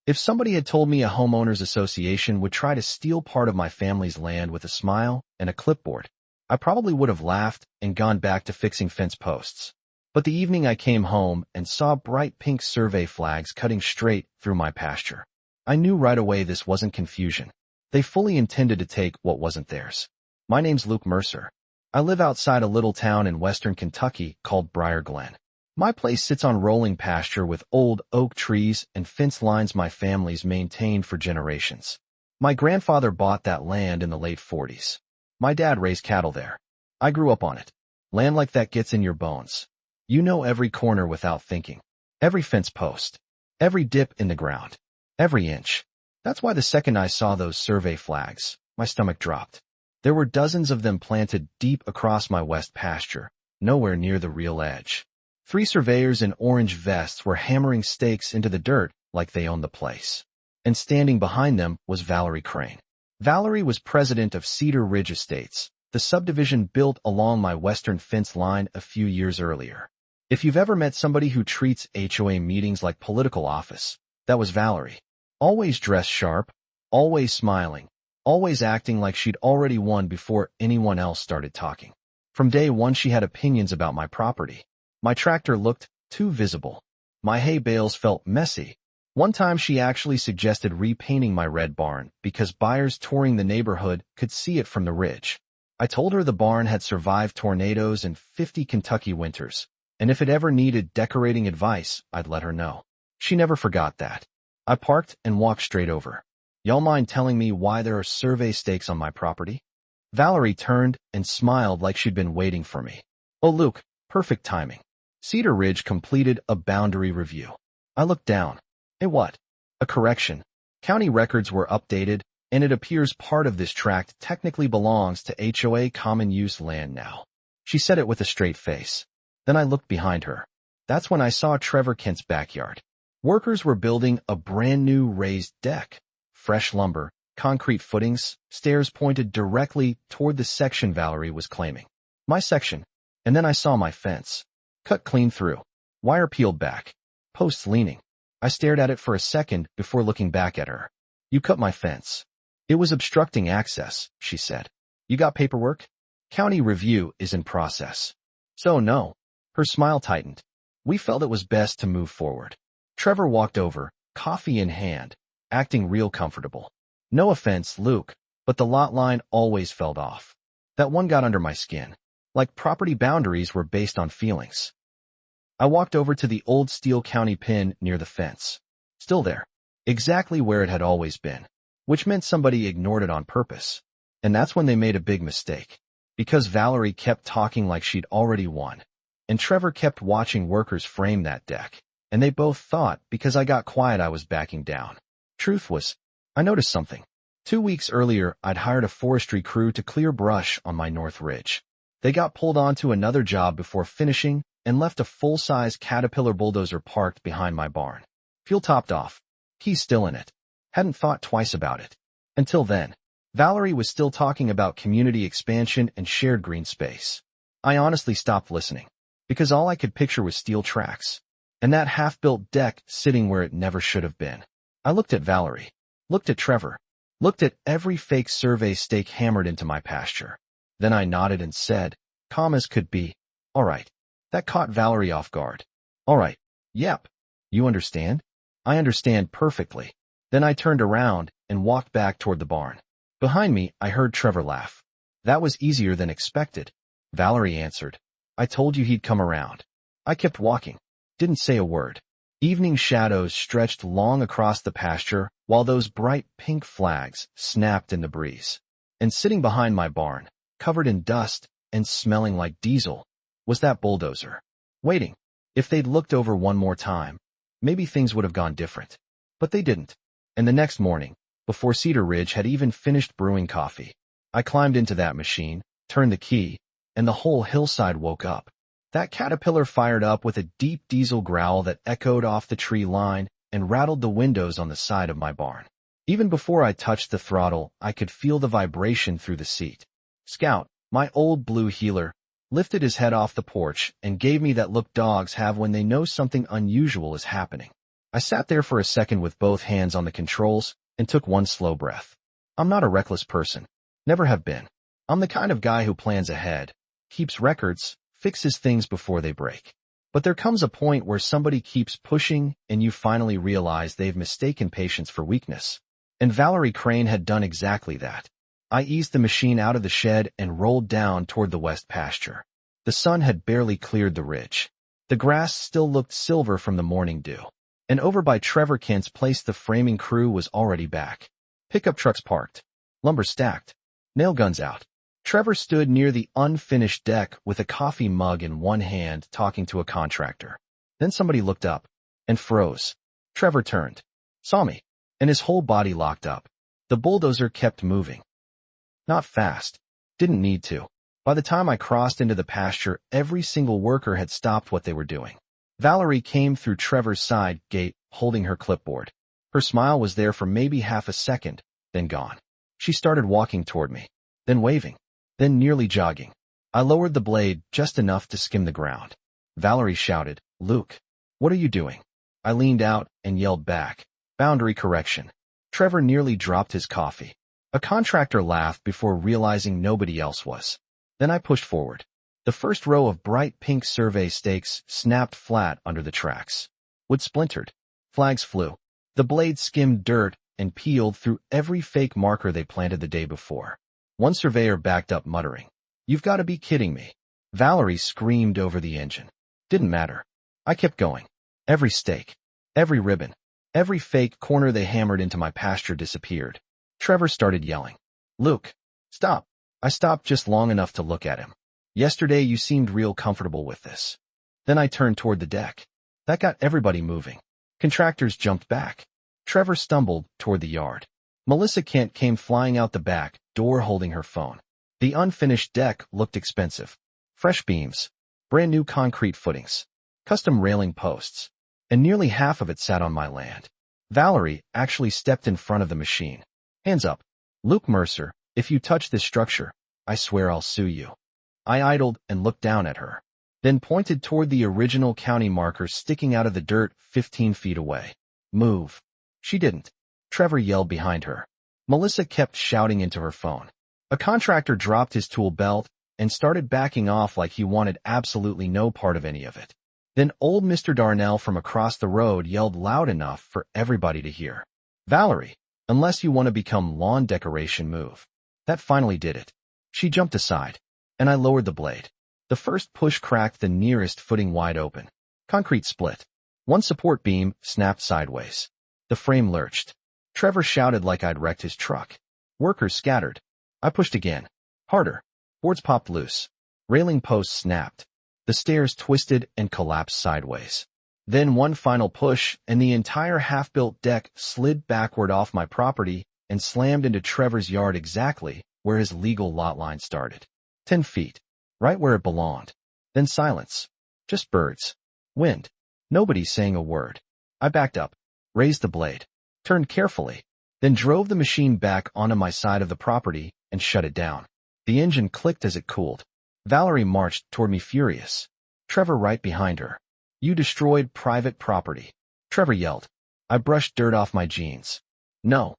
If somebody had told me a homeowners association would try to steal part of my family's land with a smile and a clipboard, I probably would have laughed and gone back to fixing fence posts. But the evening I came home and saw bright pink survey flags cutting straight through my pasture, I knew right away this wasn't confusion. They fully intended to take what wasn't theirs. My name's Luke Mercer. I live outside a little town in western Kentucky called Briar Glen. My place sits on rolling pasture with old oak trees and fence lines my family's maintained for generations. My grandfather bought that land in the late 40s. My dad raised cattle there. I grew up on it. Land like that gets in your bones. You know every corner without thinking. Every fence post. Every dip in the ground. Every inch. That's why the second I saw those survey flags, my stomach dropped. There were dozens of them planted deep across my west pasture, nowhere near the real edge. 3 surveyors in orange vests were hammering stakes into the dirt like they owned the place. And standing behind them was Valerie Crane. Valerie was president of Cedar Ridge Estates, the subdivision built along my western fence line a few years earlier. If you've ever met somebody who treats HOA meetings like political office, that was Valerie. Always dressed sharp, always smiling, always acting like she'd already won before anyone else started talking. From day one she had opinions about my property. My tractor looked too visible. My hay bales felt messy. One time she actually suggested repainting my red barn because buyers touring the neighborhood could see it from the ridge. I told her the barn had survived tornadoes and 50 Kentucky winters, and if it ever needed decorating advice, I'd let her know. She never forgot that. I parked and walked straight over. Y'all mind telling me why there are survey stakes on my property? Valerie turned and smiled like she'd been waiting for me. Oh, Luke, perfect timing. Cedar Ridge completed a boundary review. I looked down. What? A correction. County records were updated, and it appears part of this tract technically belongs to HOA common use land now. She said it with a straight face. Then I looked behind her. That's when I saw Trevor Kent's backyard. Workers were building a brand new raised deck. Fresh lumber, concrete footings, stairs pointed directly toward the section Valerie was claiming. My section. And then I saw my fence. Cut clean through. Wire peeled back. Posts leaning. I stared at it for a second before looking back at her. You cut my fence. It was obstructing access, she said. You got paperwork? County review is in process. So no. Her smile tightened. We felt it was best to move forward. Trevor walked over, coffee in hand, acting real comfortable. No offense, Luke, but the lot line always felt off. That one got under my skin. Like property boundaries were based on feelings. I walked over to the old Steele County pin near the fence. Still there. Exactly where it had always been. Which meant somebody ignored it on purpose. And that's when they made a big mistake. Because Valerie kept talking like she'd already won. And Trevor kept watching workers frame that deck. And they both thought because I got quiet I was backing down. Truth was, I noticed something. 2 weeks earlier, I'd hired a forestry crew to clear brush on my north ridge. They got pulled onto another job before finishing and left a full-size Caterpillar bulldozer parked behind my barn. Fuel topped off. Keys still in it. Hadn't thought twice about it. Until then, Valerie was still talking about community expansion and shared green space. I honestly stopped listening, because all I could picture was steel tracks, and that half-built deck sitting where it never should have been. I looked at Valerie, looked at Trevor, looked at every fake survey stake hammered into my pasture. Then I nodded and said, calm as could be, all right. That caught Valerie off guard. All right. Yep. You understand? I understand perfectly. Then I turned around and walked back toward the barn. Behind me, I heard Trevor laugh. That was easier than expected. Valerie answered. I told you he'd come around. I kept walking. Didn't say a word. Evening shadows stretched long across the pasture while those bright pink flags snapped in the breeze. And sitting behind my barn, covered in dust and smelling like diesel, was that bulldozer. Waiting. If they'd looked over one more time, maybe things would have gone different. But they didn't. And the next morning, before Cedar Ridge had even finished brewing coffee, I climbed into that machine, turned the key, and the whole hillside woke up. That Caterpillar fired up with a deep diesel growl that echoed off the tree line and rattled the windows on the side of my barn. Even before I touched the throttle, I could feel the vibration through the seat. Scout, my old blue heeler, lifted his head off the porch and gave me that look dogs have when they know something unusual is happening. I sat there for a second with both hands on the controls and took one slow breath. I'm not a reckless person. Never have been. I'm the kind of guy who plans ahead, keeps records, fixes things before they break. But there comes a point where somebody keeps pushing and you finally realize they've mistaken patience for weakness. And Valerie Crane had done exactly that. I eased the machine out of the shed and rolled down toward the west pasture. The sun had barely cleared the ridge. The grass still looked silver from the morning dew. And over by Trevor Kent's place the framing crew was already back. Pickup trucks parked. Lumber stacked. Nail guns out. Trevor stood near the unfinished deck with a coffee mug in one hand talking to a contractor. Then somebody looked up and froze. Trevor turned, saw me, and his whole body locked up. The bulldozer kept moving. Not fast. Didn't need to. By the time I crossed into the pasture, every single worker had stopped what they were doing. Valerie came through Trevor's side gate, holding her clipboard. Her smile was there for maybe half a second, then gone. She started walking toward me, then waving, then nearly jogging. I lowered the blade just enough to skim the ground. Valerie shouted, "Luke, what are you doing?" I leaned out and yelled back, "Boundary correction." Trevor nearly dropped his coffee. A contractor laughed before realizing nobody else was. Then I pushed forward. The first row of bright pink survey stakes snapped flat under the tracks. Wood splintered. Flags flew. The blade skimmed dirt and peeled through every fake marker they planted the day before. One surveyor backed up muttering, "You've got to be kidding me." Valerie screamed over the engine. Didn't matter. I kept going. Every stake, every ribbon, every fake corner they hammered into my pasture disappeared. Trevor started yelling, "Luke, stop." I stopped just long enough to look at him. "Yesterday you seemed real comfortable with this." Then I turned toward the deck. That got everybody moving. Contractors jumped back. Trevor stumbled toward the yard. Melissa Kent came flying out the back door holding her phone. The unfinished deck looked expensive. Fresh beams, brand new concrete footings, custom railing posts, and nearly half of it sat on my land. Valerie actually stepped in front of the machine. "Hands up. Luke Mercer, if you touch this structure, I swear I'll sue you." I idled and looked down at her, then pointed toward the original county marker sticking out of the dirt 15 feet away. "Move." She didn't. Trevor yelled behind her. Melissa kept shouting into her phone. A contractor dropped his tool belt and started backing off like he wanted absolutely no part of any of it. Then old Mr. Darnell from across the road yelled loud enough for everybody to hear, "Valerie, unless you want to become lawn decoration, move." That finally did it. She jumped aside, and I lowered the blade. The first push cracked the nearest footing wide open. Concrete split. One support beam snapped sideways. The frame lurched. Trevor shouted like I'd wrecked his truck. Workers scattered. I pushed again. Harder. Boards popped loose. Railing posts snapped. The stairs twisted and collapsed sideways. Then one final push, and the entire half-built deck slid backward off my property and slammed into Trevor's yard exactly where his legal lot line started. 10 feet. Right where it belonged. Then silence. Just birds. Wind. Nobody saying a word. I backed up, raised the blade, turned carefully, then drove the machine back onto my side of the property and shut it down. The engine clicked as it cooled. Valerie marched toward me furious. Trevor right behind her. "You destroyed private property." Trevor yelled. I brushed dirt off my jeans. "No."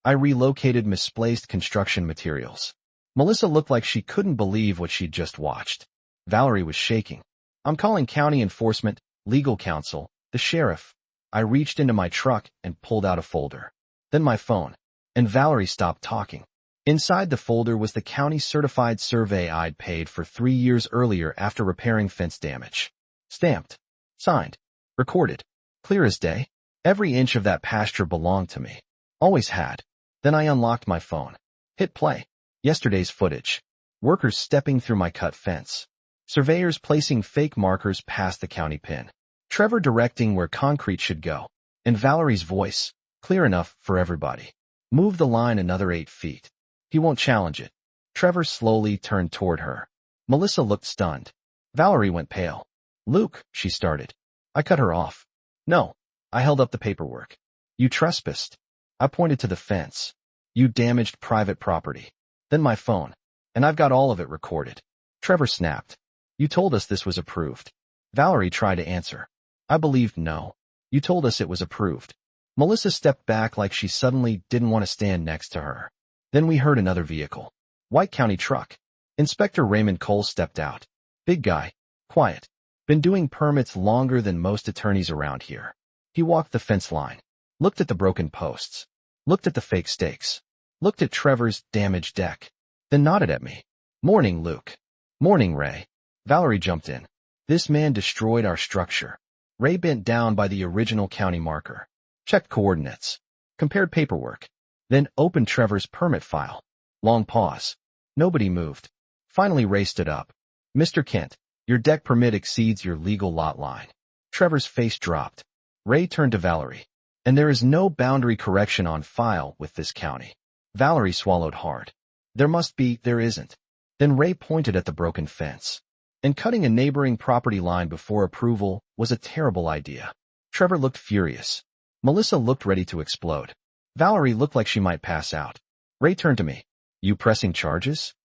I relocated misplaced construction materials. Melissa looked like she couldn't believe what she'd just watched. Valerie was shaking. "I'm calling county enforcement, legal counsel, the sheriff." I reached into my truck and pulled out a folder. Then my phone. And Valerie stopped talking. Inside the folder was the county certified survey I'd paid for 3 years earlier after repairing fence damage. Stamped. Signed. Recorded. Clear as day. Every inch of that pasture belonged to me. Always had. Then I unlocked my phone. Hit play. Yesterday's footage. Workers stepping through my cut fence. Surveyors placing fake markers past the county pin. Trevor directing where concrete should go. And Valerie's voice, clear enough for everybody. "Move the line another 8 feet. He won't challenge it." Trevor slowly turned toward her. Melissa looked stunned. Valerie went pale. "Luke," she started. I cut her off. "No." I held up the paperwork. "You trespassed." I pointed to the fence. "You damaged private property." Then my phone. "And I've got all of it recorded." Trevor snapped. "You told us this was approved." Valerie tried to answer. I believed no. You told us it was approved. Melissa stepped back like she suddenly didn't want to stand next to her. Then we heard another vehicle. White County truck. Inspector Raymond Cole stepped out. Big guy. Quiet. Been doing permits longer than most attorneys around here. He walked the fence line. Looked at the broken posts. Looked at the fake stakes. Looked at Trevor's damaged deck. Then nodded at me. Morning, Luke. Morning, Ray. Valerie jumped in. This man destroyed our structure. Ray bent down by the original county marker. Checked coordinates. Compared paperwork. Then opened Trevor's permit file. Long pause. Nobody moved. Finally, Ray stood up. Mr. Kent, your deck permit exceeds your legal lot line. Trevor's face dropped. Ray turned to Valerie. And there is no boundary correction on file with this county. Valerie swallowed hard. There isn't. Then Ray pointed at the broken fence. And cutting a neighboring property line before approval was a terrible idea. Trevor looked furious. Melissa looked ready to explode. Valerie looked like she might pass out. Ray turned to me. You pressing charges?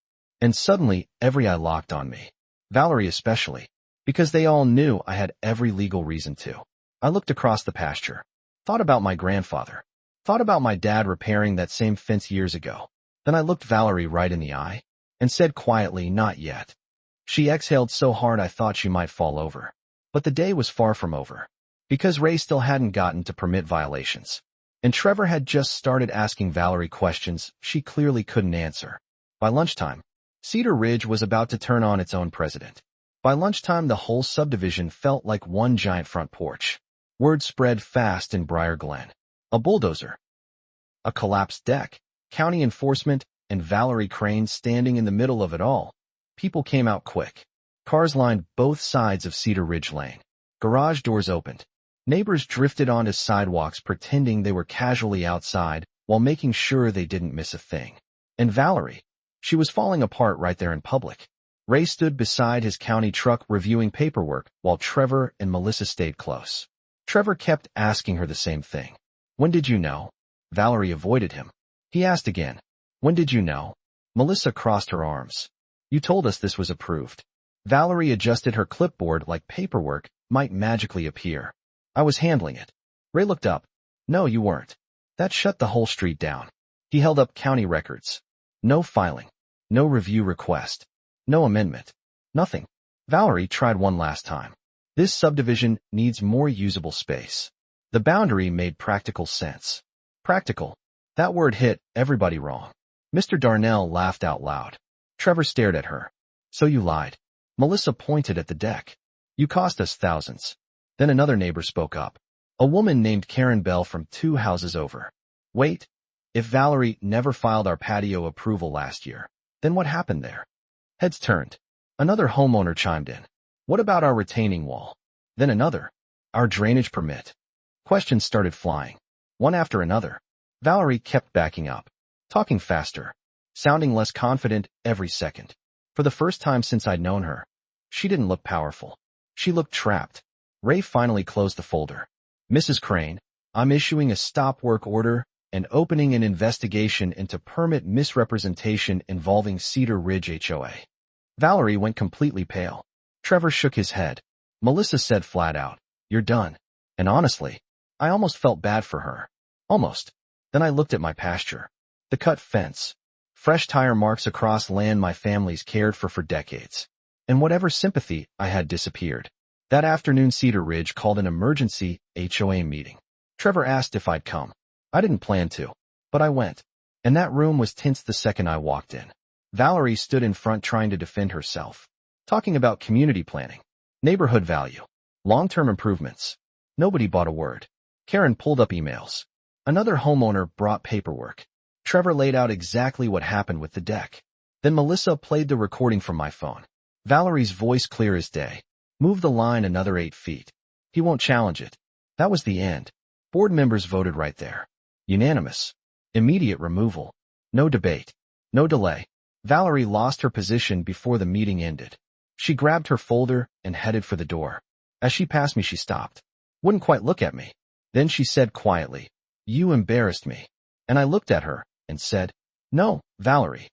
And suddenly, every eye locked on me. Valerie especially. Because they all knew I had every legal reason to. I looked across the pasture. Thought about my grandfather. Thought about my dad repairing that same fence years ago. Then I looked Valerie right in the eye and said quietly, not yet. She exhaled so hard I thought she might fall over. But the day was far from over. Because Ray still hadn't gotten to permit violations. And Trevor had just started asking Valerie questions she clearly couldn't answer. By lunchtime, Cedar Ridge was about to turn on its own president. By lunchtime, the whole subdivision felt like one giant front porch. Word spread fast in Briar Glen. A bulldozer. A collapsed deck. County enforcement and Valerie Crane standing in the middle of it all. People came out quick. Cars lined both sides of Cedar Ridge Lane. Garage doors opened. Neighbors drifted onto sidewalks pretending they were casually outside while making sure they didn't miss a thing. And Valerie, she was falling apart right there in public. Ray stood beside his county truck reviewing paperwork while Trevor and Melissa stayed close. Trevor kept asking her the same thing. When did you know? Valerie avoided him. He asked again. When did you know? Melissa crossed her arms. You told us this was approved. Valerie adjusted her clipboard like paperwork might magically appear. I was handling it. Ray looked up. No, you weren't. That shut the whole street down. He held up county records. No filing. No review request. No amendment. Nothing. Valerie tried one last time. This subdivision needs more usable space. The boundary made practical sense. Practical. That word hit everybody wrong. Mr. Darnell laughed out loud. Trevor stared at her. So you lied. Melissa pointed at the deck. You cost us thousands. Then another neighbor spoke up. A woman named Karen Bell from 2 houses over. Wait. If Valerie never filed our patio approval last year, then what happened there? Heads turned. Another homeowner chimed in. What about our retaining wall? Then another. Our drainage permit. Questions started flying. One after another. Valerie kept backing up. Talking faster. Sounding less confident every second. For the first time since I'd known her, she didn't look powerful. She looked trapped. Ray finally closed the folder. Mrs. Crane, I'm issuing a stop work order and opening an investigation into permit misrepresentation involving Cedar Ridge HOA. Valerie went completely pale. Trevor shook his head. Melissa said flat out, you're done. And honestly, I almost felt bad for her. Almost. Then I looked at my pasture. The cut fence. Fresh tire marks across land my family's cared for decades. And whatever sympathy I had disappeared. That afternoon, Cedar Ridge called an emergency HOA meeting. Trevor asked if I'd come. I didn't plan to, but I went. And that room was tense the second I walked in. Valerie stood in front trying to defend herself. Talking about community planning, neighborhood value, long-term improvements. Nobody bought a word. Karen pulled up emails. Another homeowner brought paperwork. Trevor laid out exactly what happened with the deck. Then Melissa played the recording from my phone. Valerie's voice clear as day. Move the line another 8 feet. He won't challenge it. That was the end. Board members voted right there. Unanimous. Immediate removal. No debate. No delay. Valerie lost her position before the meeting ended. She grabbed her folder and headed for the door. As she passed me, she stopped. Wouldn't quite look at me. Then she said quietly, You embarrassed me. And I looked at her and said, No, Valerie.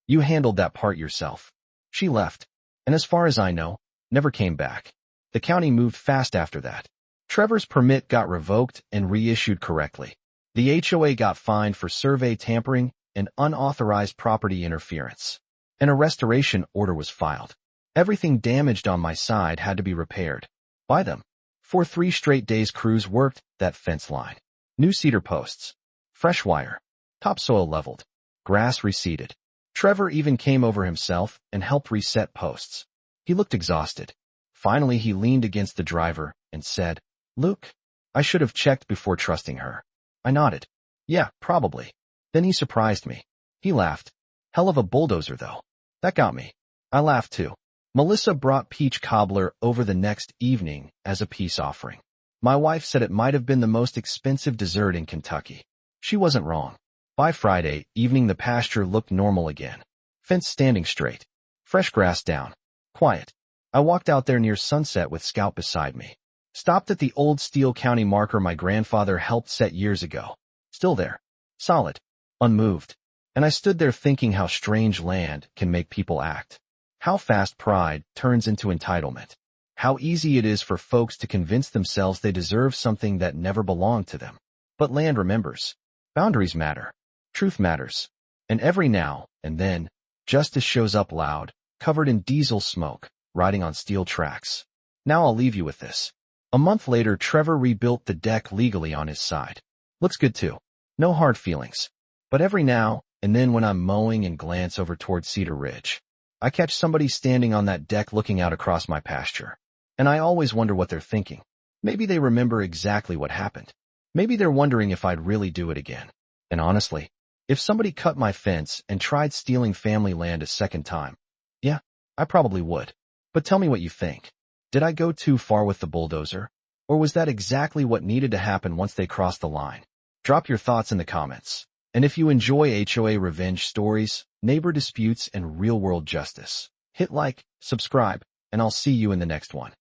You handled that part yourself. She left. And as far as I know, never came back. The county moved fast after that. Trevor's permit got revoked and reissued correctly. The HOA got fined for survey tampering and unauthorized property interference, and a restoration order was filed. Everything damaged on my side had to be repaired by them. For 3 straight days, crews worked that fence line. New cedar posts, fresh wire, topsoil leveled, grass reseeded. Trevor even came over himself and helped reset posts. He looked exhausted. Finally, he leaned against the driver and said, "Luke, I should have checked before trusting her." I nodded. "Yeah, probably." Then he surprised me. He laughed. "Hell of a bulldozer, though." That got me. I laughed too. Melissa brought peach cobbler over the next evening as a peace offering. My wife said it might have been the most expensive dessert in Kentucky. She wasn't wrong. By Friday evening, the pasture looked normal again. Fence standing straight. Fresh grass down. Quiet. I walked out there near sunset with Scout beside me. Stopped at the old Steele County marker my grandfather helped set years ago. Still there. Solid. Unmoved. And I stood there thinking how strange land can make people act. How fast pride turns into entitlement. How easy it is for folks to convince themselves they deserve something that never belonged to them. But land remembers. Boundaries matter. Truth matters. And every now and then, justice shows up loud, covered in diesel smoke, riding on steel tracks. Now I'll leave you with this. A month later, Trevor rebuilt the deck legally on his side. Looks good too. No hard feelings. But every now and then when I'm mowing and glance over toward Cedar Ridge, I catch somebody standing on that deck looking out across my pasture. And I always wonder what they're thinking. Maybe they remember exactly what happened. Maybe they're wondering if I'd really do it again. And honestly, if somebody cut my fence and tried stealing family land a second time, yeah, I probably would. But tell me what you think. Did I go too far with the bulldozer? Or was that exactly what needed to happen once they crossed the line? Drop your thoughts in the comments. And if you enjoy HOA revenge stories, neighbor disputes, and real-world justice, hit like, subscribe, and I'll see you in the next one.